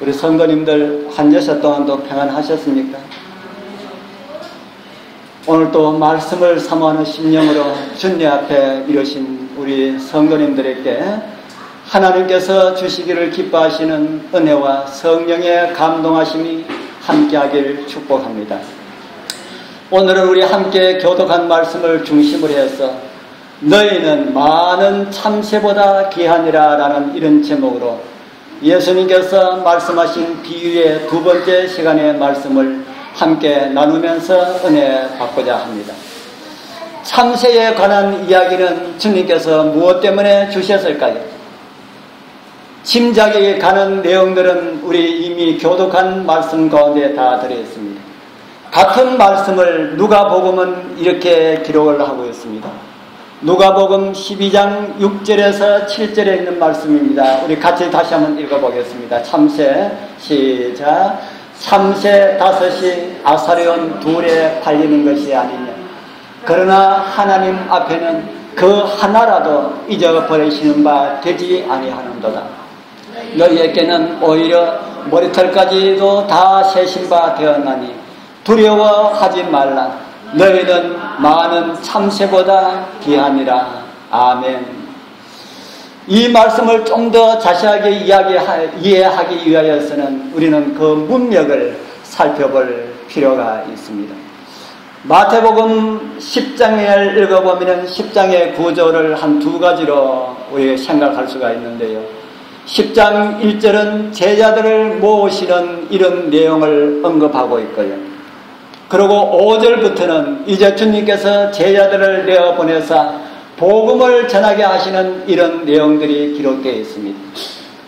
우리 성도님들 한 여섯 동안도 평안하셨습니까? 오늘 또 말씀을 사모하는 심령으로 주님 앞에 이르신 우리 성도님들에게 하나님께서 주시기를 기뻐하시는 은혜와 성령의 감동하심이 함께하길 축복합니다. 오늘은 우리 함께 교독한 말씀을 중심으로 해서 너희는 많은 참새보다 귀하니라 라는 이런 제목으로 예수님께서 말씀하신 비유의 두 번째 시간의 말씀을 함께 나누면서 은혜 받고자 합니다. 참새에 관한 이야기는 주님께서 무엇 때문에 주셨을까요? 짐작에 가는 내용들은 우리 이미 교독한 말씀 가운데 다 들어있습니다. 같은 말씀을 누가복음은 이렇게 기록을 하고 있습니다. 누가복음 12장 6절에서 7절에 있는 말씀입니다. 우리 같이 다시 한번 읽어보겠습니다. 참새 시작. 참새 5이 아사리온 2에 팔리는 것이 아니냐. 그러나 하나님 앞에는 그 하나라도 잊어버리시는 바 되지 아니하는도다. 너희에게는 오히려 머리털까지도 다 세신 바 되었나니 두려워하지 말라. 너희는 많은 참새보다 귀하니라. 아멘. 이 말씀을 좀 더 자세하게 이해하기 위하여서는 우리는 그 문맥을 살펴볼 필요가 있습니다. 마태복음 10장을 읽어보면 10장의 구조를 한 두 가지로 우리 생각할 수가 있는데요. 10장 1절은 제자들을 모으시는 이런 내용을 언급하고 있고요. 그리고 5절부터는 이제 주님께서 제자들을 내어보내사 복음을 전하게 하시는 이런 내용들이 기록되어 있습니다.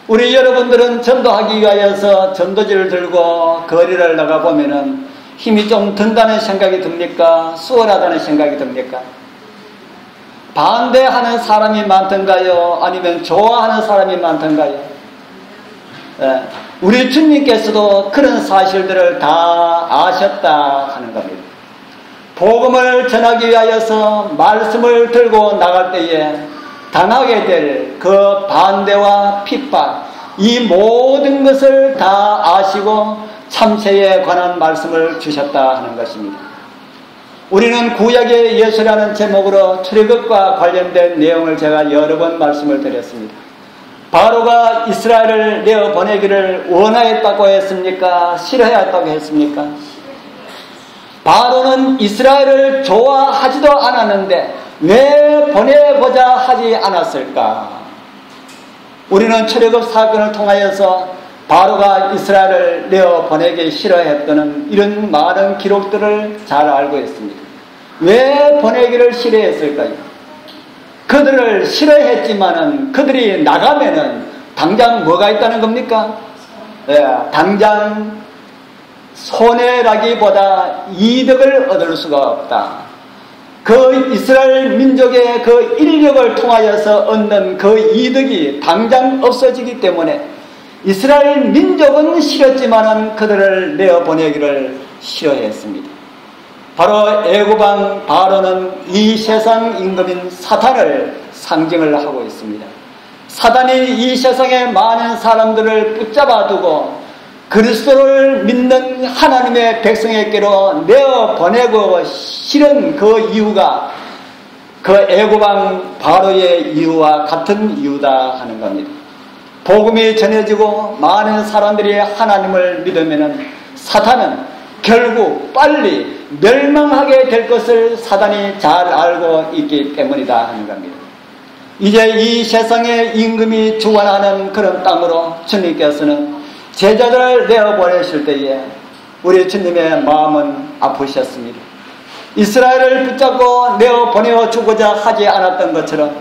우리 여러분들은 전도하기 위하여서 전도지를 들고 거리를 나가보면은 힘이 좀 든다는 생각이 듭니까? 수월하다는 생각이 듭니까? 반대하는 사람이 많던가요? 아니면 좋아하는 사람이 많던가요? 우리 주님께서도 그런 사실들을 다 아셨다 하는 겁니다. 복음을 전하기 위하여서 말씀을 들고 나갈 때에 당하게 될 그 반대와 핍박, 이 모든 것을 다 아시고 참새에 관한 말씀을 주셨다 하는 것입니다. 우리는 구약의 예수라는 제목으로 출애굽과 관련된 내용을 제가 여러 번 말씀을 드렸습니다. 바로가 이스라엘을 내어보내기를 원하였다고 했습니까? 싫어했다고 했습니까? 바로는 이스라엘을 좋아하지도 않았는데 왜 보내고자 하지 않았을까? 우리는 출애굽 사건을 통하여서 바로가 이스라엘을 내어보내기 싫어했다는 이런 많은 기록들을 잘 알고 있습니다. 왜 보내기를 싫어했을까요? 그들을 싫어했지만은 그들이 나가면은 당장 뭐가 있다는 겁니까? 당장 손해라기보다 이득을 얻을 수가 없다. 그 이스라엘 민족의 그 인력을 통하여서 얻는 그 이득이 당장 없어지기 때문에 이스라엘 민족은 싫었지만은 그들을 내어보내기를 싫어했습니다. 바로 애굽왕 바로는 이 세상 임금인 사탄을 상징을 하고 있습니다. 사단이 이 세상의 많은 사람들을 붙잡아두고 그리스도를 믿는 하나님의 백성에게로 내어보내고 싫은 그 이유가 그 애굽왕 바로의 이유와 같은 이유다 하는 겁니다. 복음이 전해지고 많은 사람들이 하나님을 믿으면 사탄은 결국 빨리 멸망하게 될 것을 사단이 잘 알고 있기 때문이다 하는 겁니다. 이제 이 세상의 임금이 주관하는 그런 땅으로 주님께서는 제자들을 내어보내실 때에 우리 주님의 마음은 아프셨습니다. 이스라엘을 붙잡고 내어보내어 주고자 하지 않았던 것처럼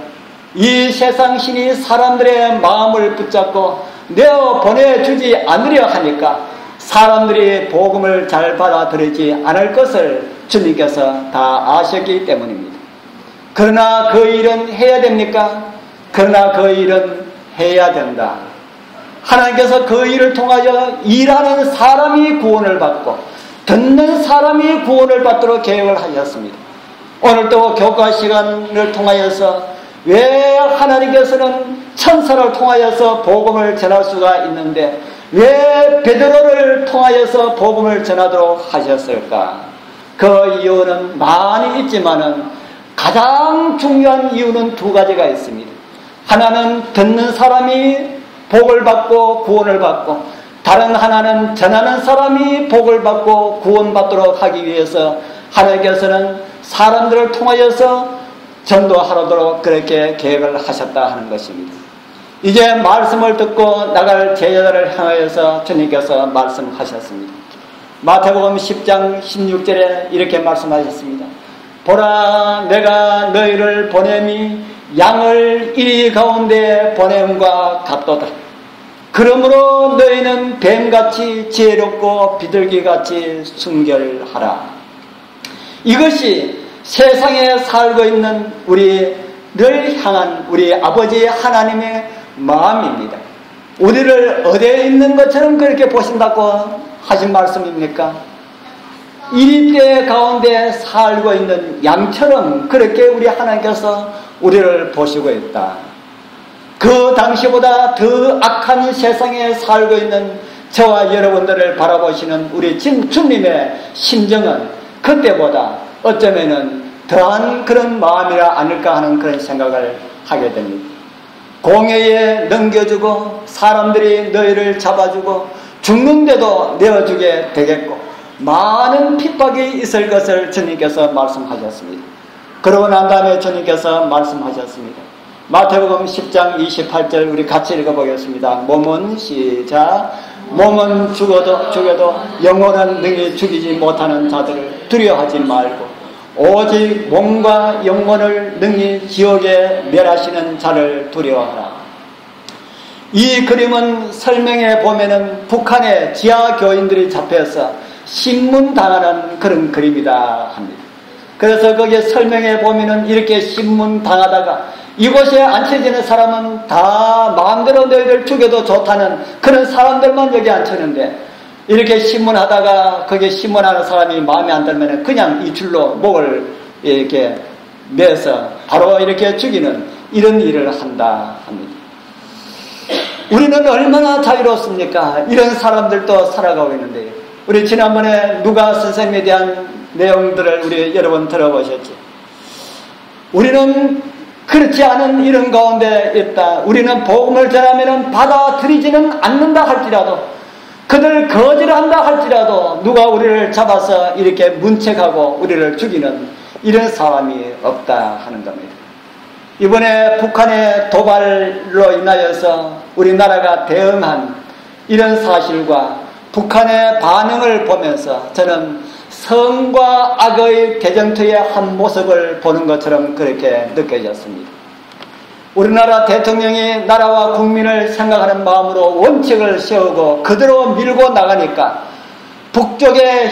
이 세상 신이 사람들의 마음을 붙잡고 내어보내주지 않으려 하니까 사람들이 복음을 잘 받아들이지 않을 것을 주님께서 다 아셨기 때문입니다. 그러나 그 일은 해야 됩니까? 그러나 그 일은 해야 된다. 하나님께서 그 일을 통하여 일하는 사람이 구원을 받고 듣는 사람이 구원을 받도록 계획을 하셨습니다. 오늘 또 교과 시간을 통하여서 왜 하나님께서는 천사를 통하여서 복음을 전할 수가 있는데 왜 베드로를 통하여서 복음을 전하도록 하셨을까? 그 이유는 많이 있지만은 가장 중요한 이유는 두 가지가 있습니다. 하나는 듣는 사람이 복을 받고 구원을 받고, 다른 하나는 전하는 사람이 복을 받고 구원받도록 하기 위해서 하나님께서는 사람들을 통하여서 전도하도록 그렇게 계획을 하셨다 하는 것입니다. 이제 말씀을 듣고 나갈 제자들을 향하여서 주님께서 말씀하셨습니다. 마태복음 10장 16절에 이렇게 말씀하셨습니다. 보라, 내가 너희를 보냄이 양을 이리 가운데 보냄과 같도다. 그러므로 너희는 뱀같이 지혜롭고 비둘기같이 순결하라. 이것이 세상에 살고 있는 우리를 향한 우리 아버지 하나님의 마음입니다. 우리를 어디에 있는 것처럼 그렇게 보신다고 하신 말씀입니까? 이리대 가운데 살고 있는 양처럼 그렇게 우리 하나님께서 우리를 보시고 있다. 그 당시보다 더 악한 세상에 살고 있는 저와 여러분들을 바라보시는 우리 주님의 심정은 그때보다 어쩌면은 더한 그런 마음이라 아닐까 하는 그런 생각을 하게 됩니다. 공회에 넘겨주고 사람들이 너희를 잡아주고 죽는데도 내어주게 되겠고 많은 핍박이 있을 것을 주님께서 말씀하셨습니다. 그러고 난 다음에 주님께서 말씀하셨습니다. 마태복음 10장 28절 우리 같이 읽어보겠습니다. 몸은 시작. 몸은 죽어도 영혼은 능히 죽이지 못하는 자들을 두려워하지 말고 오직 몸과 영혼을 능히 지옥에 멸하시는 자를 두려워하라. 이 그림은 설명해 보면은 북한의 지하 교인들이 잡혀서 신문당하는 그런 그림이다 합니다. 그래서 거기에 설명해 보면은 이렇게 신문당하다가 이곳에 앉혀지는 사람은 다 마음대로 너희들 죽여도 좋다는 그런 사람들만 여기 앉혔는데, 이렇게 신문하다가 거기에 신문하는 사람이 마음에 안 들면 그냥 이 줄로 목을 이렇게 매서 바로 이렇게 죽이는 이런 일을 한다 합니다. 우리는 얼마나 자유롭습니까? 이런 사람들도 살아가고 있는데요. 우리 지난번에 누가 선생님에 대한 내용들을 우리 여러분 들어보셨죠? 우리는 그렇지 않은 이런 가운데 있다. 우리는 복음을 전하면 받아들이지는 않는다 할지라도, 그들 거절한다 할지라도 누가 우리를 잡아서 이렇게 문책하고 우리를 죽이는 이런 사람이 없다 하는 겁니다. 이번에 북한의 도발로 인하여서 우리나라가 대응한 이런 사실과 북한의 반응을 보면서 저는 성과 악의 대전투의 한 모습을 보는 것처럼 그렇게 느껴졌습니다. 우리나라 대통령이 나라와 국민을 생각하는 마음으로 원칙을 세우고 그대로 밀고 나가니까 북쪽의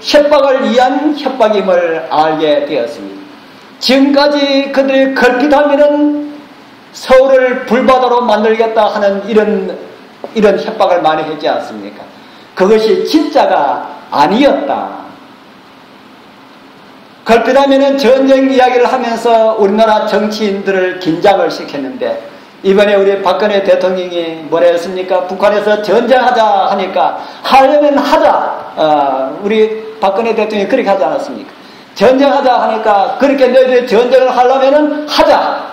협박을 위한 협박임을 알게 되었습니다. 지금까지 그들이 걸핏하면은 서울을 불바다로 만들겠다 하는 이런 협박을 많이 했지 않습니까? 그것이 진짜가 아니었다. 걸핏하면은 전쟁 이야기를 하면서 우리나라 정치인들을 긴장을 시켰는데, 이번에 우리 박근혜 대통령이 뭐라 했습니까? 북한에서 전쟁하자 하니까 하려면 하자. 우리 박근혜 대통령이 그렇게 하지 않았습니까? 전쟁하자 하니까 그렇게 너희들 전쟁을 하려면은 하자.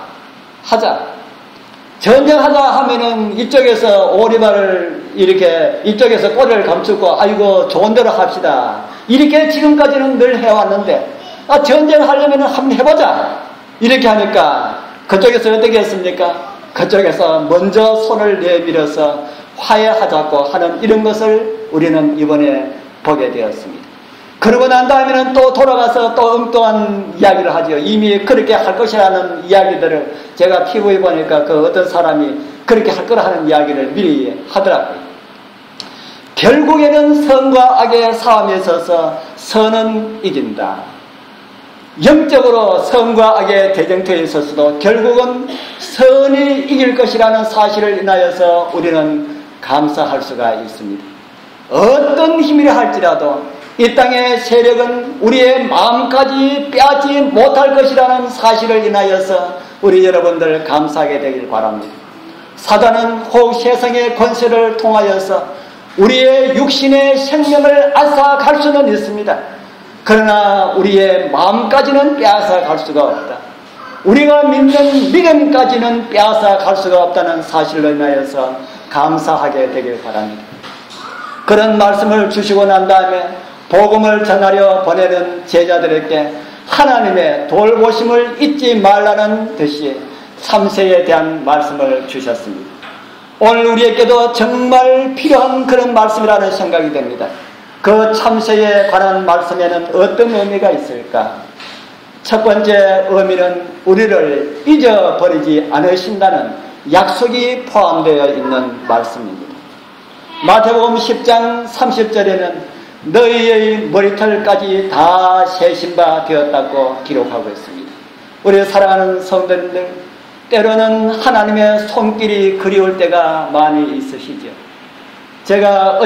전쟁하자 하면은 이쪽에서 오리발을 이렇게 이쪽에서 꼬리를 감추고 아이고 좋은 대로 합시다. 이렇게 지금까지는 늘 해왔는데, 전쟁하려면 한번 해보자. 이렇게 하니까 그쪽에서 어떻게 했습니까? 그쪽에서 먼저 손을 내밀어서 화해하자고 하는 이런 것을 우리는 이번에 보게 되었습니다. 그러고 난 다음에는 또 돌아가서 또 엉뚱한 이야기를 하죠. 이미 그렇게 할 것이라는 이야기들을 제가 TV에 보니까 그 어떤 사람이 그렇게 할 거라 하는 이야기를 미리 하더라고요. 결국에는 선과 악의 싸움에 있어서 선은 이긴다. 영적으로 선과 악의 대쟁투에 있어서도 결국은 선이 이길 것이라는 사실을 인하여서 우리는 감사할 수가 있습니다. 어떤 힘이라 할지라도 이 땅의 세력은 우리의 마음까지 빼앗지 못할 것이라는 사실을 인하여서 우리 여러분들 감사하게 되길 바랍니다. 사단은 혹 세상의 권세를 통하여서 우리의 육신의 생명을 앗아갈 수는 있습니다. 그러나 우리의 마음까지는 빼앗아갈 수가 없다. 우리가 믿는 믿음까지는 빼앗아갈 수가 없다는 사실로 인하여서 감사하게 되길 바랍니다. 그런 말씀을 주시고 난 다음에 복음을 전하려 보내는 제자들에게 하나님의 돌보심을 잊지 말라는 듯이 참새에 대한 말씀을 주셨습니다. 오늘 우리에게도 정말 필요한 그런 말씀이라는 생각이 됩니다. 그 참새에 관한 말씀에는 어떤 의미가 있을까? 첫 번째 의미는 우리를 잊어버리지 않으신다는 약속이 포함되어 있는 말씀입니다. 마태복음 10장 30절에는 너희의 머리털까지 다 세신 바 되었다고 기록하고 있습니다. 우리 사랑하는 성도님들, 때로는 하나님의 손길이 그리울 때가 많이 있으시죠. 제가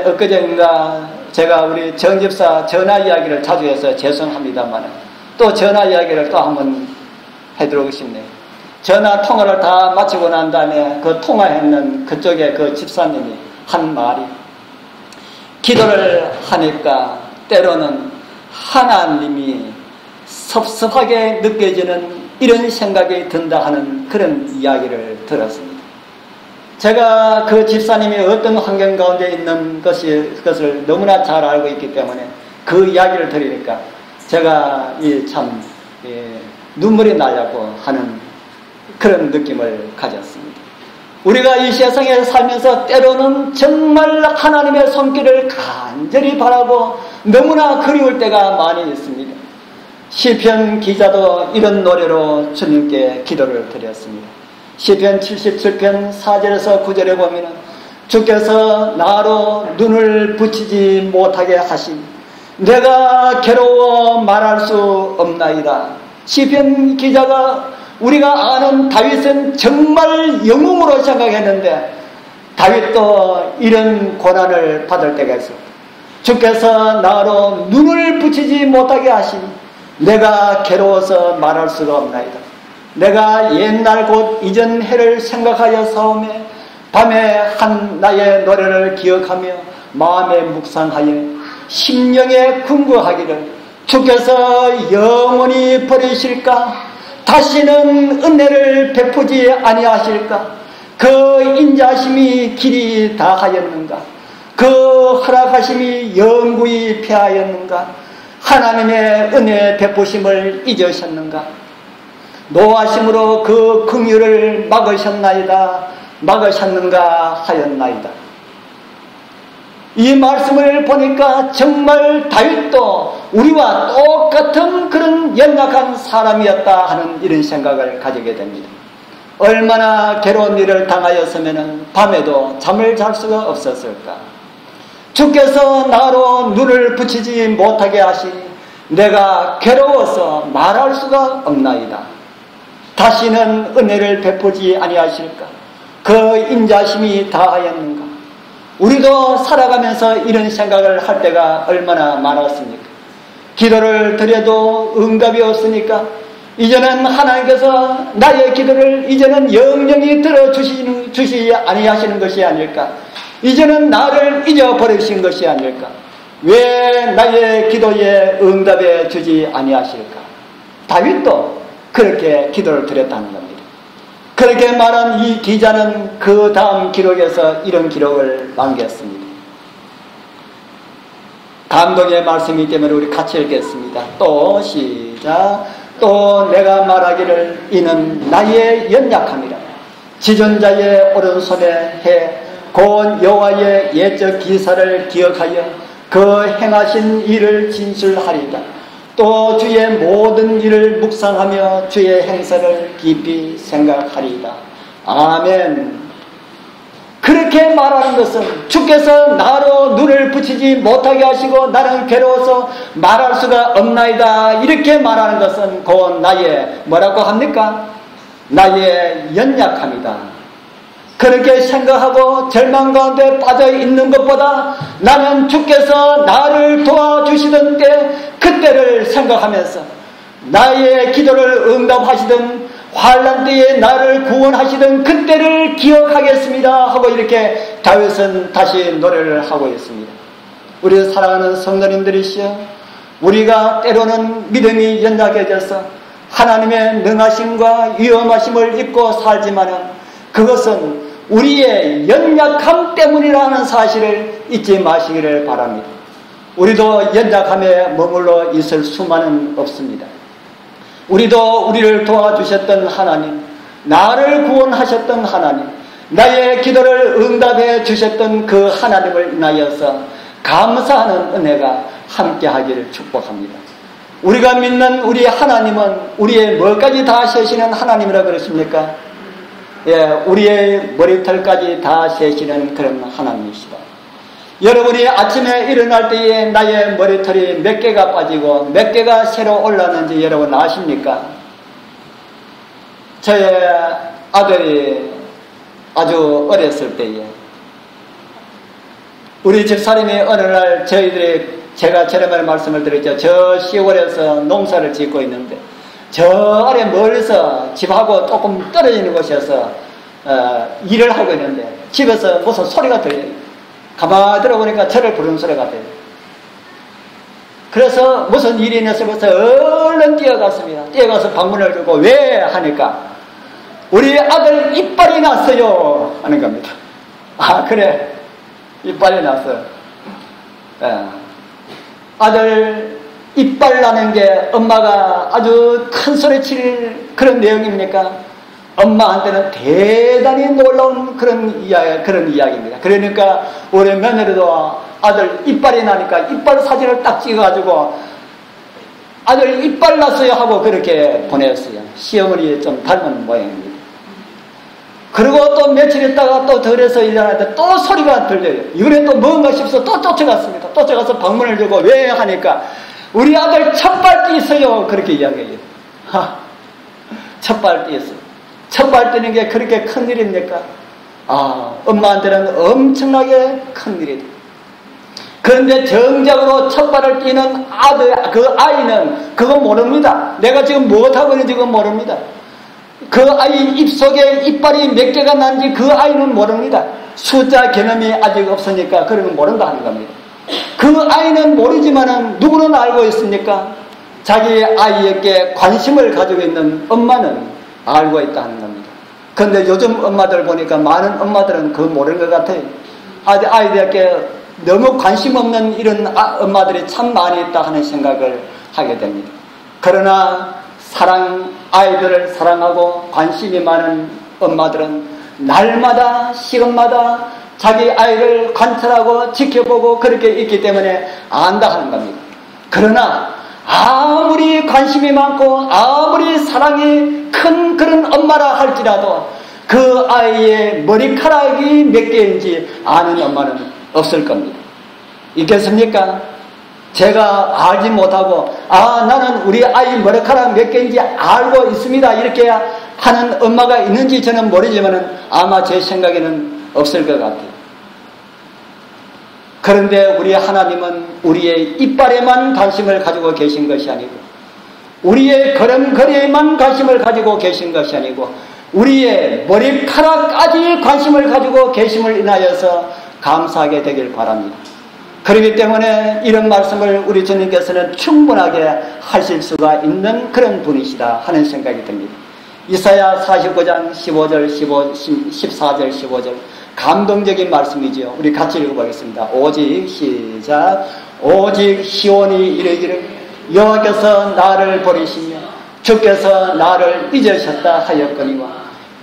엊그제인가 제가 우리 정집사 전화 이야기를 자주 해서 죄송합니다만 또 전화 이야기를 또 한번 해드리고 싶네요. 전화 통화를 다 마치고 난 다음에 그 통화했는 그쪽에 그 집사님이 한 말이, 기도를 하니까 때로는 하나님이 섭섭하게 느껴지는 이런 생각이 든다 하는 그런 이야기를 들었습니다. 제가 그 집사님이 어떤 환경 가운데 있는 것을 너무나 잘 알고 있기 때문에 그 이야기를 들으니까 제가 참 눈물이 나려고 하는 그런 느낌을 가졌습니다. 우리가 이 세상에 살면서 때로는 정말 하나님의 손길을 간절히 바라고 너무나 그리울 때가 많이 있습니다. 시편 기자도 이런 노래로 주님께 기도를 드렸습니다. 시편 77편 4절에서 9절에 보면 주께서 나로 눈을 붙이지 못하게 하시니 내가 괴로워 말할 수 없나이다. 시편 기자가 우리가 아는 다윗은 정말 영웅으로 생각했는데 다윗도 이런 고난을 받을 때가 있습니다. 주께서 나로 눈을 붙이지 못하게 하시니 내가 괴로워서 말할 수가 없나이다. 내가 옛날 곧 이전 해를 생각하여 사오매 밤에 한 나의 노래를 기억하며 마음에 묵상하여 심령에 궁구하기를 주께서 영원히 버리실까? 다시는 은혜를 베푸지 아니하실까? 그 인자심이 길이 다하였는가? 그 허락하심이 영구히 패하였는가? 하나님의 은혜 베푸심을 잊으셨는가? 노하심으로 그 긍휼을 막으셨는가 하였나이다. 이 말씀을 보니까 정말 다윗도 우리와 똑같은 그런 연약한 사람이었다 하는 이런 생각을 가지게 됩니다. 얼마나 괴로운 일을 당하였으면 밤에도 잠을 잘 수가 없었을까? 주께서 나로 눈을 붙이지 못하게 하시니 내가 괴로워서 말할 수가 없나이다. 다시는 은혜를 베푸지 아니하실까? 그 인자심이 다하였는가? 우리도 살아가면서 이런 생각을 할 때가 얼마나 많았습니까? 기도를 드려도 응답이 없으니까 이제는 하나님께서 나의 기도를 이제는 영영히 들어주시지 아니하시는 것이 아닐까? 이제는 나를 잊어버리신 것이 아닐까? 왜 나의 기도에 응답해 주지 아니하실까? 다윗도 그렇게 기도를 드렸다는 겁니다. 그렇게 말한 이 기자는 그 다음 기록에서 이런 기록을 남겼습니다. 감동의 말씀이기 때문에 우리 같이 읽겠습니다. 또 시작. 또 내가 말하기를 이는 나의 연약함이라. 지존자의 오른손에 해 곧 여호와의 예적 기사를 기억하여 그 행하신 일을 진술하리다. 또 주의 모든 일을 묵상하며 주의 행사를 깊이 생각하리이다. 아멘. 그렇게 말하는 것은 주께서 나로 눈을 붙이지 못하게 하시고 나는 괴로워서 말할 수가 없나이다. 이렇게 말하는 것은 곧 나의 뭐라고 합니까? 나의 연약함이다. 그렇게 생각하고 절망 가운데 빠져 있는 것보다 나는 주께서 나를 도와주시던 때 그때를 생각하면서 나의 기도를 응답하시던 환난 때에 나를 구원하시던 그때를 기억하겠습니다 하고 이렇게 다윗은 다시 노래를 하고 있습니다. 우리 사랑하는 성도님들이시여, 우리가 때로는 믿음이 연약해져서 하나님의 능하심과 위엄하심을 잊고 살지만은 그것은 우리의 연약함 때문이라는 사실을 잊지 마시기를 바랍니다. 우리도 연약함에 머물러 있을 수만은 없습니다. 우리도 우리를 도와주셨던 하나님, 나를 구원하셨던 하나님, 나의 기도를 응답해 주셨던 그 하나님을 인하여서 감사하는 은혜가 함께하기를 축복합니다. 우리가 믿는 우리 하나님은 우리의 뭘까지 다 세시는 하나님이라 그러십니까? 예, 우리의 머리털까지 다 세시는 그런 하나님이시다. 여러분이 아침에 일어날 때에 나의 머리털이 몇 개가 빠지고 몇 개가 새로 올랐는지 여러분 아십니까? 저의 아들이 아주 어렸을 때에 우리 집사람이 어느 날 제가 저렴한 말씀을 드렸죠. 저 시골에서 농사를 짓고 있는데 저 아래 멀리서 집하고 조금 떨어지는 곳에서 일을 하고 있는데 집에서 무슨 소리가 들려요. 가만히 들어보니까 저를 부르는 소리가 들려요. 그래서 무슨 일이 있어서 얼른 뛰어갔습니다. 뛰어가서 방문을 열고 왜 하니까 우리 아들 이빨이 났어요 하는 겁니다. 아 그래, 이빨이 났어요. 아들 이빨 나는 게 엄마가 아주 큰 소리 칠 그런 내용입니까? 엄마한테는 대단히 놀라운 그런 이야기입니다. 그러니까 우리 며느리도 아들 이빨이 나니까 이빨 사진을 딱 찍어가지고 아들 이빨 났어요 하고 그렇게 보냈어요. 시어머니 좀 닮은 모양입니다. 그리고 또 며칠 있다가 또 덜해서 일어나는데 또 소리가 들려요. 이번엔 또 뭔가 싶어서 또 쫓아갔습니다. 쫓아가서 방문을 열고 왜 하니까 우리 아들 첫발 뛰었어요 그렇게 이야기해요. 첫발 뛰었어요. 첫발 뛰는 게 그렇게 큰 일입니까? 엄마한테는 엄청나게 큰 일이다. 그런데 정작으로 첫발을 뛰는 그 아이는 그거 모릅니다. 내가 지금 무엇하고 있는지 그거 모릅니다. 그 아이 입속에 이빨이 몇 개가 난지 그 아이는 모릅니다. 숫자 개념이 아직 없으니까 그런 건 모른다 하는 겁니다. 그 아이는 모르지만은 누구는 알고 있습니까? 자기 아이에게 관심을 가지고 있는 엄마는 알고 있다는 겁니다. 그런데 요즘 엄마들 보니까 많은 엄마들은 그거 모르는 것 같아요. 아이들에게 너무 관심 없는 이런 엄마들이 참 많이 있다 하는 생각을 하게 됩니다. 그러나 아이들을 사랑하고 관심이 많은 엄마들은 날마다 시간마다 자기 아이를 관찰하고 지켜보고 그렇게 있기 때문에 안다 하는 겁니다. 그러나 아무리 관심이 많고 아무리 사랑이 큰 그런 엄마라 할지라도 그 아이의 머리카락이 몇 개인지 아는 엄마는 없을 겁니다. 있겠습니까? 제가 알지 못하고 나는 우리 아이 머리카락 몇 개인지 알고 있습니다 이렇게 하는 엄마가 있는지 저는 모르지만 아마 제 생각에는 없을 것 같아요. 그런데 우리 하나님은 우리의 이빨에만 관심을 가지고 계신 것이 아니고 우리의 걸음걸이에만 관심을 가지고 계신 것이 아니고 우리의 머리카락까지 관심을 가지고 계심을 인하여서 감사하게 되길 바랍니다. 그렇기 때문에 이런 말씀을 우리 주님께서는 충분하게 하실 수가 있는 그런 분이시다 하는 생각이 듭니다. 이사야 49장 15절, 14절, 15절 감동적인 말씀이지요. 우리 같이 읽어보겠습니다. 오직 시작. 오직 시온이 이르기를 여호와께서 나를 버리시며 주께서 나를 잊으셨다 하였거니와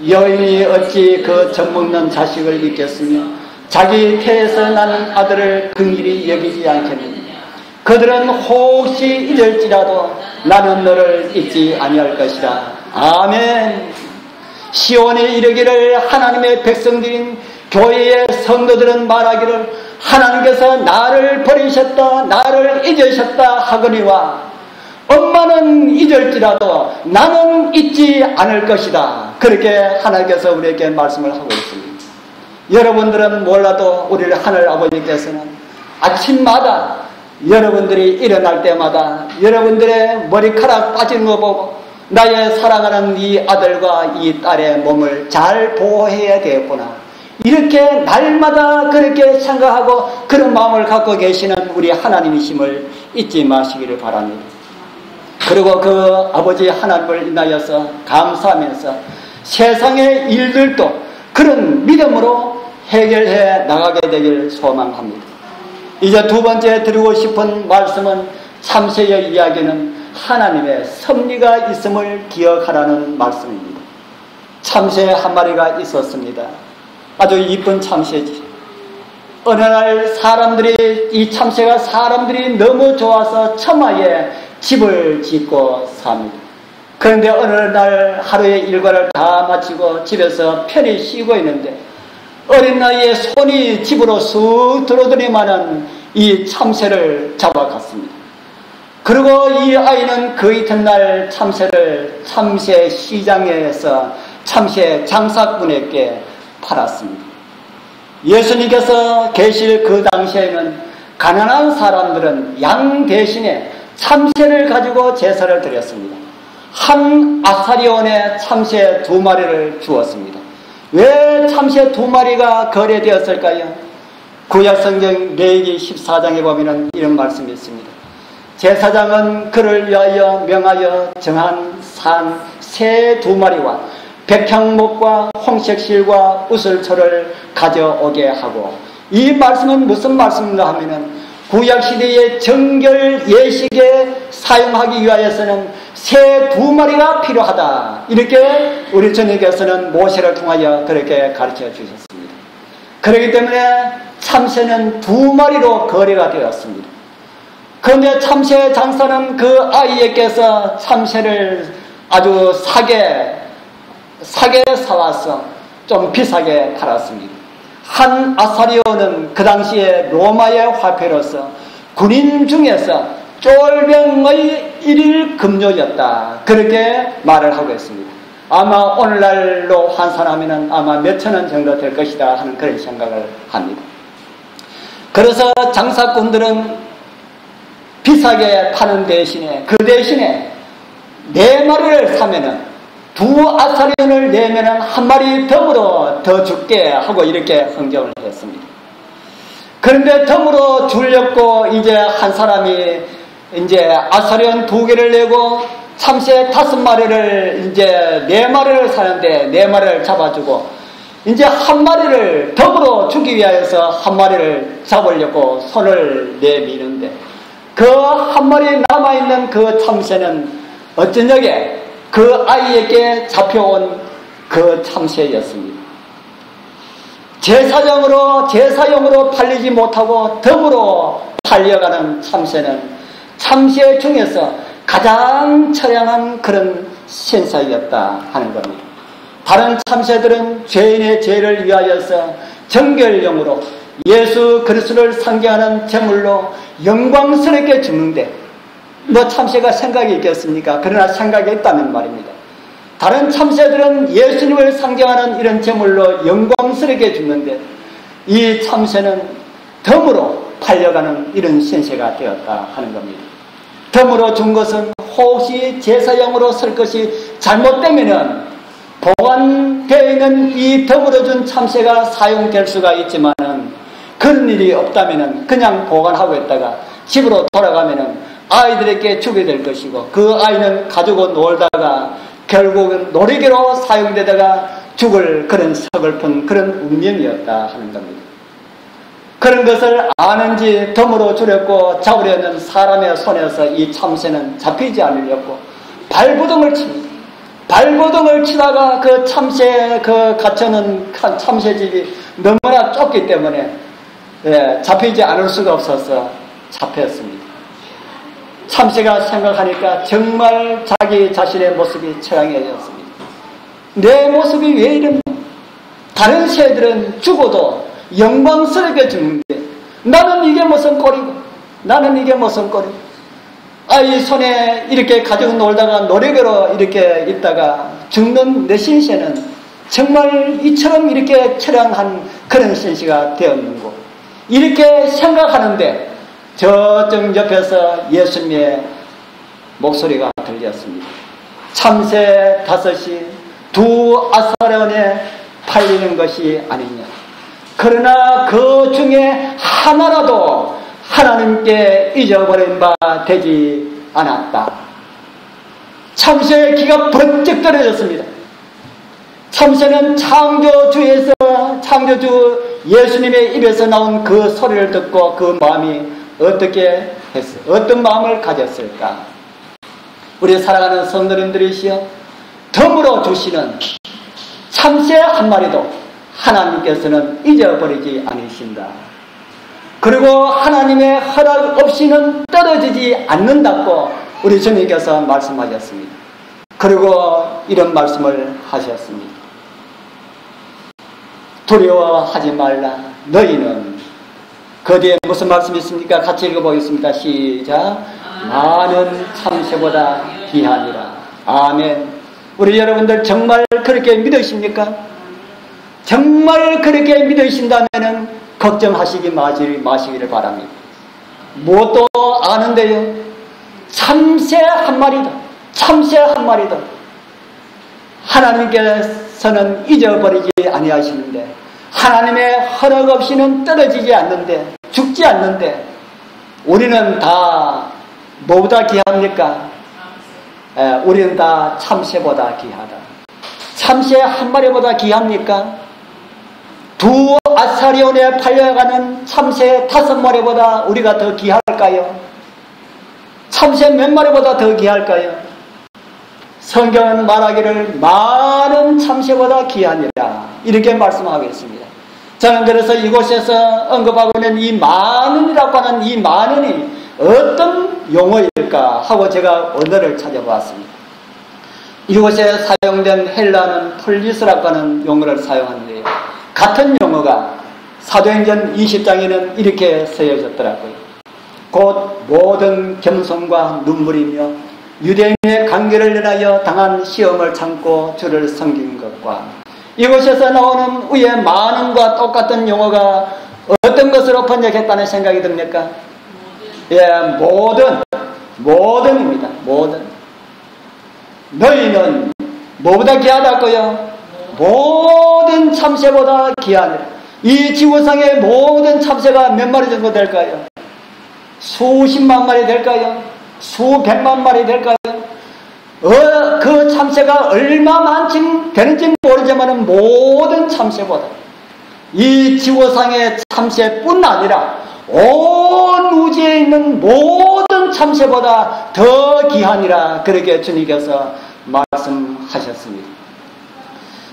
여인이 어찌 그 젖먹는 자식을 잊겠으며 자기 태에서 난 아들을 긍휼히 여기지 않겠느냐. 그들은 혹시 잊을지라도 나는 너를 잊지 아니할 것이라. 아멘. 시온이 이르기를 하나님의 백성들인 교회의 성도들은 말하기를 하나님께서 나를 버리셨다 나를 잊으셨다 하거니와 엄마는 잊을지라도 나는 잊지 않을 것이다. 그렇게 하나님께서 우리에게 말씀을 하고 있습니다. 여러분들은 몰라도 우리 하늘 아버지께서는 아침마다 여러분들이 일어날 때마다 여러분들의 머리카락 빠진 거 보고 나의 사랑하는 이 아들과 이 딸의 몸을 잘 보호해야 되겠구나. 이렇게 날마다 그렇게 생각하고 그런 마음을 갖고 계시는 우리 하나님이심을 잊지 마시기를 바랍니다. 그리고 그 아버지 하나님을 인하여서 감사하면서 세상의 일들도 그런 믿음으로 해결해 나가게 되길 소망합니다. 이제 두 번째 드리고 싶은 말씀은 참새의 이야기는 하나님의 섭리가 있음을 기억하라는 말씀입니다. 참새 한 마리가 있었습니다. 아주 이쁜 참새지. 어느 날 이 참새가 사람들이 너무 좋아서 처마에 집을 짓고 삽니다. 그런데 어느 날 하루의 일과를 다 마치고 집에서 편히 쉬고 있는데 어린 나이에 손이 집으로 쑥 들어오더니만은 이 참새를 잡아갔습니다. 그리고 이 아이는 그 이튿날 참새를 참새 시장에서 참새 장사꾼에게 팔았습니다. 예수님께서 계실 그 당시에는 가난한 사람들은 양 대신에 참새를 가지고 제사를 드렸습니다. 한 아사리온에 참새 2마리를 주었습니다. 왜 참새 2마리가 거래되었을까요? 구약성경 레위기 14장에 보면 이런 말씀이 있습니다. 제사장은 그를 위하여 명하여 정한 산 새 2마리와 백향목과 홍색실과 우슬초를 가져오게 하고, 이 말씀은 무슨 말씀인가 하면은 구약시대의 정결 예식에 사용하기 위하여서는 새 2마리가 필요하다. 이렇게 우리 주님께서는 모세를 통하여 그렇게 가르쳐 주셨습니다. 그렇기 때문에 참새는 2마리로 거래가 되었습니다. 그런데 참새 장사는 그 아이에게서 참새를 아주 싸게 사와서 좀 비싸게 팔았습니다. 한 아사리온은 그 당시에 로마의 화폐로서 군인 중에서 쫄병의 1일 금료였다. 그렇게 말을 하고 있습니다. 아마 오늘날로 환산하면 아마 몇천 원 정도 될 것이다 하는 그런 생각을 합니다. 그래서 장사꾼들은 비싸게 파는 대신에 그 대신에 4마리를 사면은 2 아사리온을 내면은 1마리 덤으로 더 줄게 하고 이렇게 흥정을 했습니다. 그런데 덤으로 주려고 이제 한 사람이 이제 아사리온 2개를 내고 참새 5마리를 이제 4마리를 사는데 4마리를 잡아주고 이제 1마리를 덤으로 주기 위하여서 1마리를 잡으려고 손을 내미는데 그 1마리 남아있는 그 참새는 어쩌냐게 그 아이에게 잡혀온 그 참새였습니다. 제사용으로 팔리지 못하고 덤으로 팔려가는 참새는 참새 중에서 가장 처량한 그런 신사였다 하는 겁니다. 다른 참새들은 죄인의 죄를 위하여서 정결용으로 예수 그리스도를 상징하는 제물로 영광스럽게 죽는데 참새가 생각이 있겠습니까? 그러나 생각이 있다는 말입니다. 다른 참새들은 예수님을 상징하는 이런 제물로 영광스럽게 죽는데 이 참새는 덤으로 팔려가는 이런 신세가 되었다 하는 겁니다. 덤으로 준 것은 혹시 제사용으로 쓸 것이 잘못되면은 보관되어 있는 이 덤으로 준 참새가 사용될 수가 있지만은 그런 일이 없다면은 그냥 보관하고 있다가 집으로 돌아가면은 아이들에게 주게 될 것이고 그 아이는 가지고 놀다가 결국은 놀이개로 사용되다가 죽을 그런 서글픈 그런 운명이었다 하는 겁니다. 그런 것을 아는지 덤으로 주려고 잡으려는 사람의 손에서 이 참새는 잡히지 않으려고 발버둥을 칩니다. 발버둥을 치다가 그 참새 그 갇혀놓은 참새집이 너무나 좁기 때문에 잡히지 않을 수가 없어서 잡혔습니다. 참새가 생각하니까 정말 자기 자신의 모습이 처량해졌습니다. 내 모습이 왜 이러냐? 다른 새들은 죽어도 영광스럽게 죽는데 나는 이게 무슨 꼴이고 나는 이게 무슨 꼴이고 아이 손에 이렇게 가지고 놀다가 노래교로 이렇게 있다가 죽는 내 신세는 정말 이처럼 이렇게 처량한 그런 신세가 되었는고 이렇게 생각하는데 저쪽 옆에서 예수님의 목소리가 들렸습니다. 참새 5이 두 아사레온에 팔리는 것이 아니냐. 그러나 그 중에 하나라도 하나님께 잊어버린 바 되지 않았다. 참새의 귀가 번쩍 떨어졌습니다. 참새는 창조주에서, 창조주 예수님의 입에서 나온 그 소리를 듣고 그 마음이 어떻게 했어? 어떤 마음을 가졌을까? 우리 사랑하는 성도님들이시여, 덤으로 주시는 참새 한 마리도 하나님께서는 잊어버리지 않으신다. 그리고 하나님의 허락 없이는 떨어지지 않는다고 우리 주님께서 말씀하셨습니다. 그리고 이런 말씀을 하셨습니다. 두려워하지 말라. 너희는, 그 뒤에 무슨 말씀이 있습니까? 같이 읽어보겠습니다. 시작. 많은 참새보다 귀하니라. 아멘. 우리 여러분들 정말 그렇게 믿으십니까? 정말 그렇게 믿으신다면 걱정하시기 마시기를 바랍니다. 뭣도 아는데요. 참새 한 마리도, 참새 한 마리도 하나님께서는 잊어버리지 아니하시는데, 하나님의 허락 없이는 떨어지지 않는데, 죽지 않는데, 우리는 다 뭐보다 귀합니까? 우리는 다 참새보다 귀하다. 참새 한 마리보다 귀합니까? 두 아사리온에 팔려가는 참새 5마리보다 우리가 더 귀할까요? 참새 몇 마리보다 더 귀할까요? 성경은 말하기를 많은 참새보다 귀하니라, 이렇게 말씀하고 있습니다. 저는 그래서 이곳에서 언급하고 있는 이 많은이라고 하는 이 많은이 어떤 용어일까 하고 제가 언어를 찾아봤습니다. 이곳에 사용된 헬라는 폴리스라고 하는 용어를 사용하는데요. 같은 용어가 사도행전 20장에는 이렇게 쓰여졌더라고요. 곧 모든 겸손과 눈물이며 유대인의 관계를 인하여 당한 시험을 참고 주를 섬긴 것과, 이곳에서 나오는 위에 많은과 똑같은 용어가 어떤 것으로 번역했다는 생각이 듭니까? 모든입니다. 모든. 너희는 뭐보다 귀하다고요? 모든 참새보다 귀하니라. 이 지구상의 모든 참새가 몇 마리 정도 될까요? 수십만 마리 될까요? 수백만 마리 될까요? 그 참새가 얼마 많지 되는지 모르지만 모든 참새보다, 이 지구상의 참새뿐 아니라 온 우주에 있는 모든 참새보다 더 귀하니라, 그렇게 주님께서 말씀하셨습니다.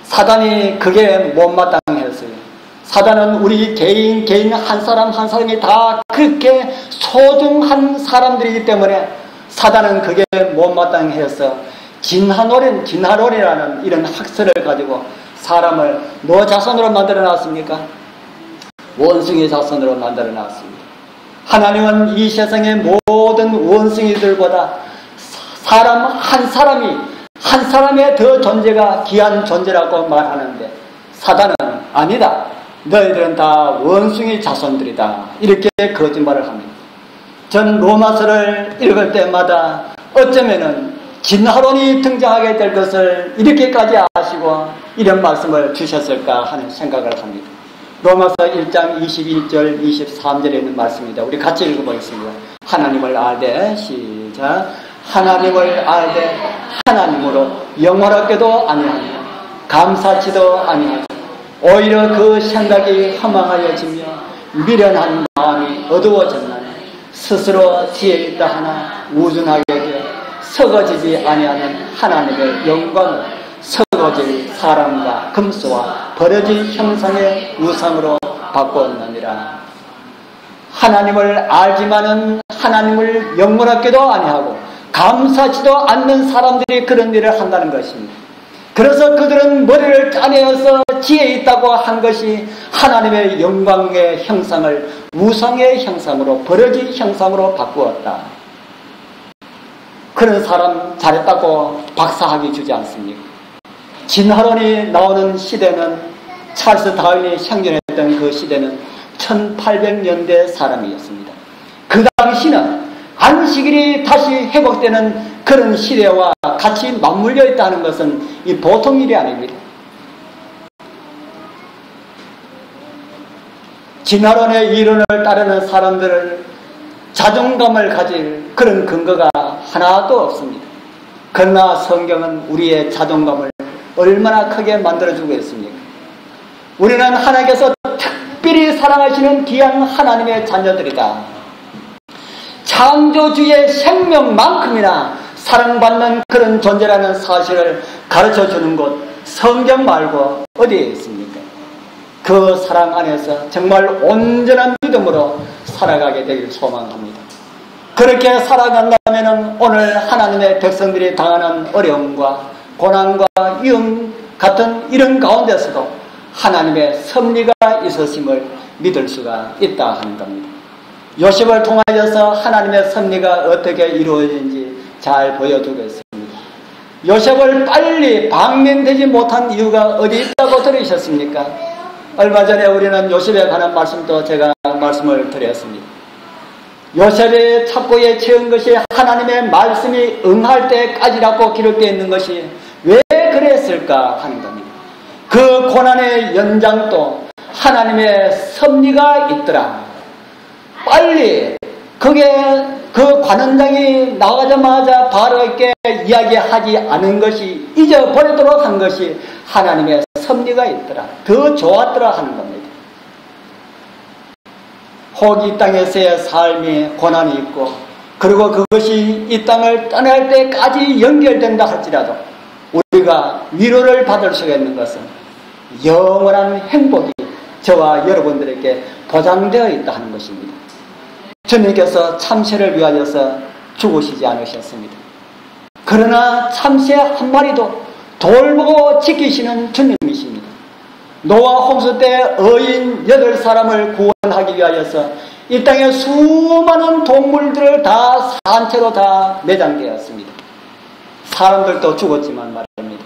사단이 그게 못마땅했어요. 사단은 우리 개인 한 사람 한 사람이 다 그렇게 소중한 사람들이기 때문에 사단은 그게 못마땅해서 진화론이라는 이런 학설을 가지고 사람을 뭐 자손으로 만들어 놨습니까? 원숭이 자손으로 만들어 놨습니다. 하나님은 이 세상의 모든 원숭이들보다 사람 한 사람의 더 존재가 귀한 존재라고 말하는데, 사단은 아니다, 너희들은 다 원숭이 자손들이다, 이렇게 거짓말을 합니다. 전 로마서를 읽을 때마다 어쩌면은 진화론이 등장하게 될 것을 이렇게까지 아시고 이런 말씀을 주셨을까 하는 생각을 합니다. 로마서 1장 21절 23절에 있는 말씀입니다. 우리 같이 읽어보겠습니다. 하나님을 알되, 시작. 하나님을 알되 하나님으로 영원하게도 아니하며 감사치도 아니하죠. 오히려 그 생각이 허망하여지며 미련한 마음이 어두워졌나니 스스로 지혜 있다 하나 우둔하게 되어 썩어지지 아니하는 하나님의 영광을 썩어질 사람과 금수와 버려진 형상의 우상으로 바꾸었느니라. 하나님을 알지만은 하나님을 영원하게도 아니하고 감사치도 않는 사람들이 그런 일을 한다는 것입니다. 그래서 그들은 머리를 짜내어서 지혜 있다고 한 것이 하나님의 영광의 형상을 우상의 형상으로, 버려진 형상으로 바꾸었다. 그런 사람 잘했다고 박사학위 주지 않습니까? 진화론이 나오는 시대는, 찰스 다윈이 생존했던 그 시대는 1800년대 사람이었습니다. 그 당시는 안식일이 다시 회복되는 그런 시대와 같이 맞물려 있다는 것은 이 보통 일이 아닙니다. 진화론의 이론을 따르는 사람들은 자존감을 가질 그런 근거가 하나도 없습니다. 그러나 성경은 우리의 자존감을 얼마나 크게 만들어주고 있습니까? 우리는 하나님께서 특별히 사랑하시는 귀한 하나님의 자녀들이다. 창조주의 생명만큼이나 사랑받는 그런 존재라는 사실을 가르쳐주는 곳 성경 말고 어디에 있습니까? 그 사랑 안에서 정말 온전한 믿음으로 살아가게 되길 소망합니다. 그렇게 살아간다면 오늘 하나님의 백성들이 당하는 어려움과 고난과 위험 같은 이런 가운데서도 하나님의 섭리가 있으심을 믿을 수가 있다 하는 겁니다. 요셉을 통하여서 하나님의 섭리가 어떻게 이루어진지 잘 보여주겠습니다. 요셉을 빨리 방면되지 못한 이유가 어디 있다고 들으셨습니까? 얼마 전에 우리는 요셉에 관한 말씀도 제가 말씀을 드렸습니다. 요셉의 착고에 채운 것이 하나님의 말씀이 응할 때까지라고 기록되어 있는 것이 왜 그랬을까 하는 겁니다. 그 고난의 연장도 하나님의 섭리가 있더라. 빨리 그게 그 관원장이 나가자마자 바로 이렇게 이야기하지 않은 것이 잊어버리도록 한 것이 하나님의 섭리가 있더라. 더 좋았더라 하는 겁니다. 혹 이 땅에서의 삶이 고난이 있고 그리고 그것이 이 땅을 떠날 때까지 연결된다 할지라도 우리가 위로를 받을 수가 있는 것은 영원한 행복이 저와 여러분들에게 보장되어 있다 하는 것입니다. 주님께서 참새를 위하여서 죽으시지 않으셨습니다. 그러나 참새 한 마리도 돌보고 지키시는 주님이십니다. 노아 홍수 때 어인 8사람을 구원하기 위하여서 이 땅에 수많은 동물들을 다 산채로 다 매장되었습니다. 사람들도 죽었지만 말입니다.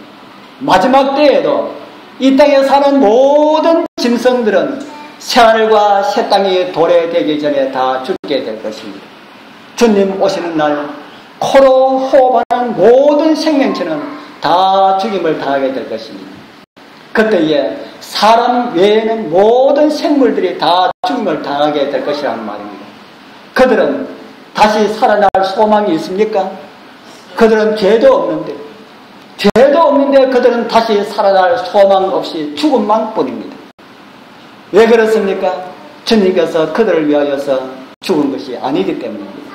마지막 때에도 이 땅에 사는 모든 짐승들은 새하늘과 새 땅이 도래되기 전에 다 죽게 될 것입니다. 주님 오시는 날 코로 호흡하는 모든 생명체는 다 죽임을 당하게 될 것입니다. 그때에 사람 외에는 모든 생물들이 다 죽임을 당하게 될 것이라는 말입니다. 그들은 다시 살아날 소망이 있습니까? 그들은 죄도 없는데 그들은 다시 살아날 소망 없이 죽음만 뿐입니다. 왜 그렇습니까? 주님께서 그들을 위하여서 죽은 것이 아니기 때문입니다.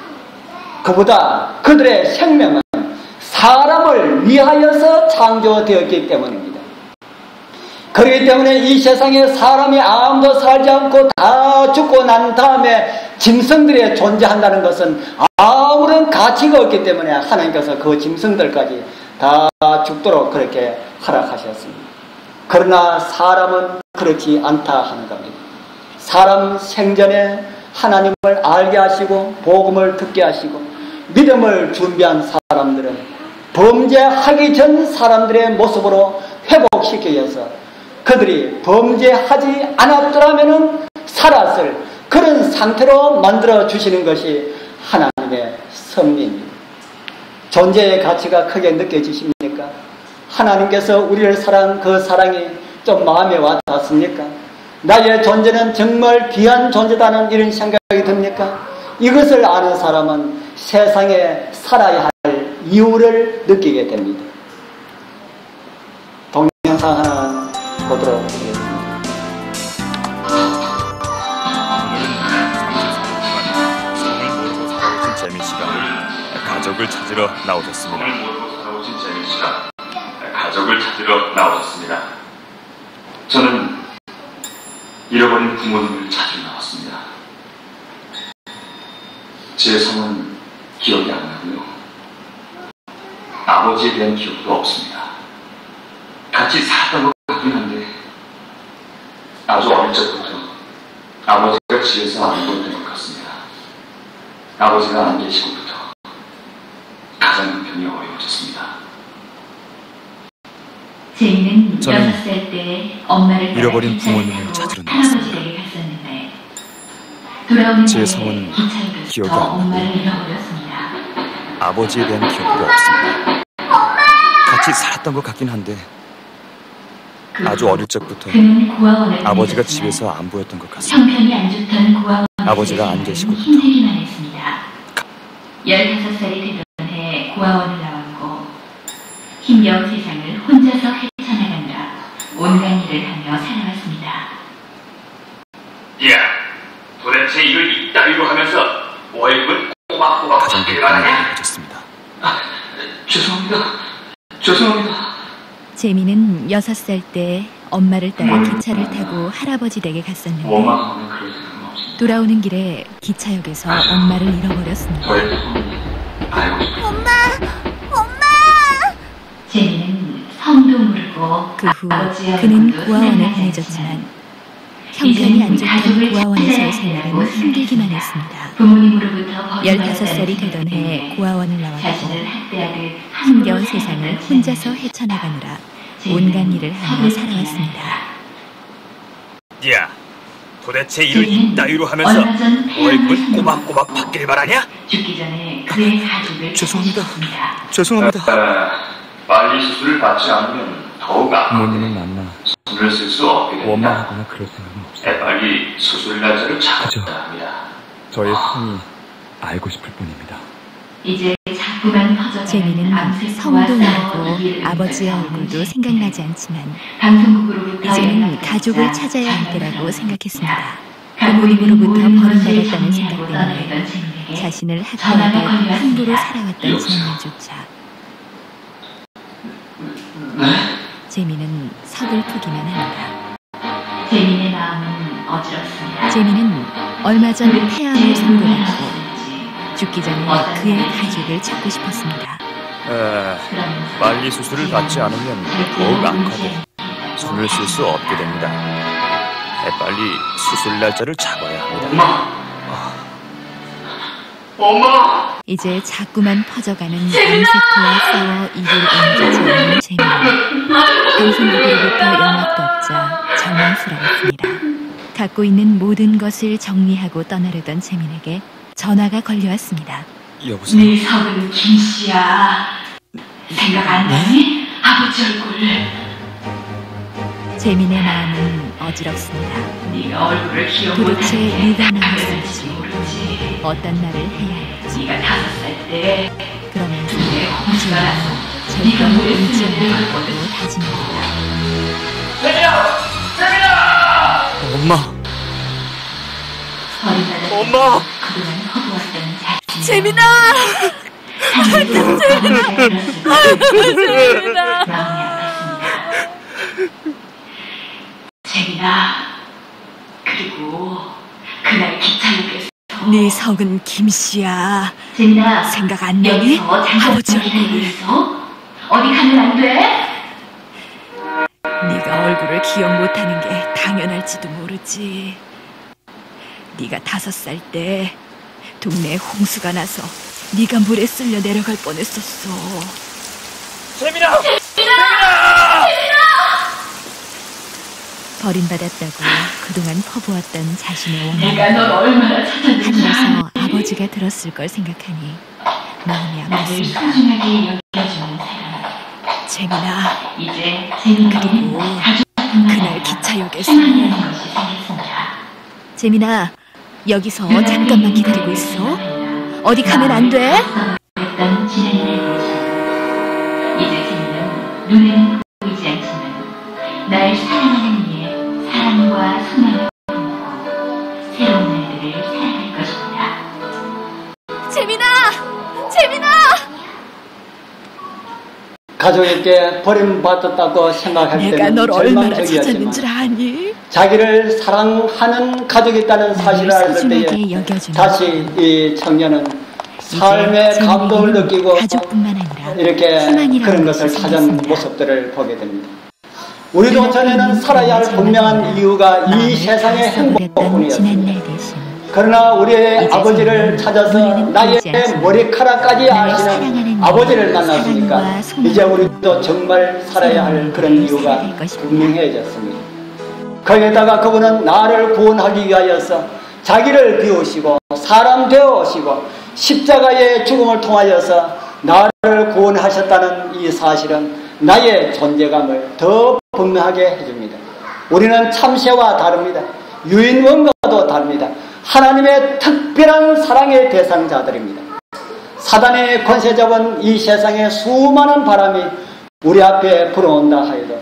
그보다 그들의 생명은 사람을 위하여서 창조되었기 때문입니다. 그렇기 때문에 이 세상에 사람이 아무도 살지 않고 다 죽고 난 다음에 짐승들이 존재한다는 것은 아무런 가치가 없기 때문에 하나님께서 그 짐승들까지 다 죽도록 그렇게 허락하셨습니다. 그러나 사람은 그렇지 않다 하는 겁니다. 사람 생전에 하나님을 알게 하시고 복음을 듣게 하시고 믿음을 준비한 사람들은 범죄하기 전 사람들의 모습으로 회복시켜서 그들이 범죄하지 않았더라면 살았을 그런 상태로 만들어 주시는 것이 하나님의 섭리입니다. 존재의 가치가 크게 느껴지십니까? 하나님께서 우리를 사랑한 그 사랑이 좀 마음에 와 닿습니까? 나의 존재는 정말 귀한 존재다는 이런 생각이 듭니까? 이것을 아는 사람은 세상에 살아야 할 이유를 느끼게 됩니다. 동영상 하나 보도록 하겠습니다. 재민 씨가 가족을 찾으러 나오셨습니다. 오늘 모르고 살아오신 재민 씨가 가족을 찾으러 나오셨습니다. 저는 잃어버린 부모님을 찾으러 나왔습니다. 제 성은 기억이 안 나고요. 아버지에 대한 기억도 없습니다. 같이 살았던 것 같긴 한데 아주 어릴 적부터 아버지가 집에서 안 보였던 것 같습니다. 아버지가 안 계시고부터 가장 형편이 어려워졌습니다. 제이는 저는 6살 때 엄마를 잃어버린 부모님을 찾으러 나왔습니다. 할아버지 댁에 갔었는데 돌아오는 제 길에 성은 기차에 기억이 더 안 나고 엄마를 잃어버렸습니다. 아버지에 대한 기억도 없습니다. 같이 살았던 것 같긴 한데 아주 어릴 적부터 아버지가 집에서 안 보였던 것 같습니다. 형편이 안 좋던 고아원에 아버지가 안 계시고부터 힘들기만 했습니다. 15살이 되던 해 고아원을 나왔고 힘겨운 세상을 혼자서 헤쳐나가느라 온갖 일을 하며 살아왔습니다. 야, 도대체 이걸 이따위로 하면서 월급을 꼬박꼬박 받기를 바라냐? 졌습니다. 죄송합니다. 재미는 6살 때 엄마를 따라 기차를 타고 할아버지 댁에 갔었는데 원망하면 그럴 생각은 없습니다. 돌아오는 길에 기차역에서 엄마를 잃어버렸습니다. 저의 소원이 알고 싶어요. 재미는 성도 모르고 그 후 아버지의 그는 얼굴도 고아원에 생각나지 보내졌지만 않지만 형편이 안 좋던 가족을 고아원에서의 찾아야 생활은 된다고 힘들기만 생각했습니다. 했습니다. 부모님으로부터 15살이 되던 해 고아원을 나왔고 힘겨운 세상을 혼자서 헤쳐나가느라 온갖 일을 하며 살아왔습니다. 야, 도대체 이걸 이따위로 하면서 월급을 꼬박꼬박 받길 바라냐? 죽기 전에 그의 가족을 죄송합니다. 찾아냈습니다. 죄송합니다. 빨리 수술을 받지 않으면 더욱 부모님을 만나 돈을 쓸 수 없게 됩니다. 원망하거나 그럴 생각은 없어요. 빨리 수술 날짜를 그죠. 잡아야 합니다. 저의 성이 알고 싶을 뿐입니다. 이제 자꾸만 퍼져가는 재미는 암세포와 성도 싸워 모르고 이기를 아버지의 위해서 얼굴도 생각나지 않지만 방송국으로부터 이제는 연락이 가족을 왔다. 찾아야 할 때라고 자연스러운 생각했습니다. 갖고 있는 부모님으로부터 모든 것을 버림받았다는 생각 정리하고 때문에 떠나려던 재민에게 자신을 전화가 학대하고 걸려왔습니다. 함부로 살아왔던 재민조차 재미는 서글프기만 합니다. 재민의 마음은 어지럽습니다. 재미는 얼마 전 폐암을 선고받고 선고받고 죽기 전에 그의 가족을 찾고 싶었습니다. 빨리 수술을 받지 않으면 더욱 악화돼 손을 쓸 수 없게 됩니다. 빨리 수술 날짜를 잡아야 합니다. 엄마! 이제 자꾸만 퍼져가는 암세포와 싸워 이를 옮기지 않는 재미는 방송국으로부터 연락도 없자 절망스러웠습니다. 갖고 있는 모든 것을 정리하고 떠나려던 재민에게 전화가 걸려왔습니다. 여보세요? 네 성은 김씨야. 생각 안 나니? 아버지 얼굴. 재민의 마음은 어지럽습니다. 네가 얼굴을 기억 도대체 못하는 게 누가 당연할지 나왔을지 모르지. 어떤 말을 해야 할지 네가 5살 때 그러면서 내 홍수가 나서 절대 네가 물에 울지 쓰는 않겠다고 걸 다짐합니다. 엄마! 버림받아 엄마! 그동안 허구었던 자신. 재민아! 재민아! 마음이 아팠습니다. 재민아, 그리고 그날 기차역에서 네 성은 김씨야. 재민아, 생각 안 나니? 여기서 아버지 잠깐 기다리고 얼굴을. 있어. 어디 가면 안 돼? 네가 얼굴을 기억 못하는 게 당연할지도 모르지. 네가 5살 때 동네에 홍수가 나서 네가 물에 쓸려 내려갈 뻔했었어. 재민아! 버림받았다고 그동안 퍼부었던 자신의 원망을 내가 널 얼마나 찾았는지 하늘에서 아버지가 들었을 걸 생각하니 마음이 나를 아팠습니다. 소중하게 여겨주는 사람. 재민아, 이제 재민이는 그리고 가족뿐만 그날 아니라 기차역에서 희망이라는 것이 생겼습니다. 재민아, 여기서 잠깐만 기다리고 있어. 어디 가면 안 돼? 했던 지난해 것이 이제 재민은 눈에는 보이지 않지만 날 사랑하는 이의 사랑과 소망을 품고 새로운 날들을 살아갈 것입니다. 재민아! 재민아! 가족에게 버림받았다고 생각할 내가 때는 널 얼마나 찾았는 절망적이었지만 줄 아니? 자기를 사랑하는 가족이 있다는 사실을 알았을 때에 소중하게 여겨주는 다시 이 청년은 삶의 이제 감동을 재민이는 느끼고 가족뿐만 아니라 이렇게 희망이라는 그런 것을 것이 찾은 생겼습니다. 모습들을 보게 됩니다. 우리도 전에는 살아야 할 분명한 이유가 이 세상의 행복뿐이었습니다. 지난날 대신 그러나 우리의 이제 아버지를 찾아서 우리는 나의 보이지 않지만 머리카락까지 나를 아시는 사랑하는 아버지를 이의 만났으니까 사랑과 소망을 이제 우리도 정말 살아야 할 그런 이유가 살아갈 것입니다. 분명해졌습니다. 거기에다가 그분은 나를 구원하기 위하여서 자기를 비우시고 사람 되어 오시고 십자가의 죽음을 통하여서 나를 구원하셨다는 이 사실은 나의 존재감을 더 분명하게 해줍니다. 우리는 참새와 다릅니다. 유인원과도 다릅니다. 하나님의 특별한 사랑의 대상자들입니다. 사단의 권세 잡은 이 세상의 수많은 바람이 우리 앞에 불어온다 하여도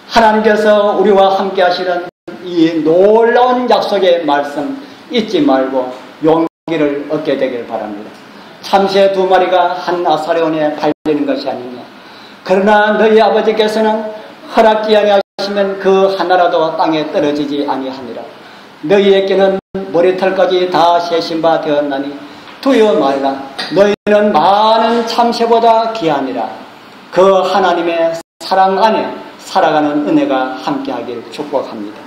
하나님께서 우리와 함께 하시는 이 놀라운 약속의 말씀 잊지 말고 용기를 얻게 되길 바랍니다. 참새 2마리가 한 아사레온에 팔리는 것이 아니냐. 그러나 너희 아버지께서는 허락지 아니하시면 그 하나라도 땅에 떨어지지 아니하니라. 너희에게는 머리털까지 다 세신 바 되었나니 두려워 말라. 너희는 많은 참새보다 귀하니라. 그 하나님의 사랑 안에 살아가는 은혜가 함께하길 축복합니다.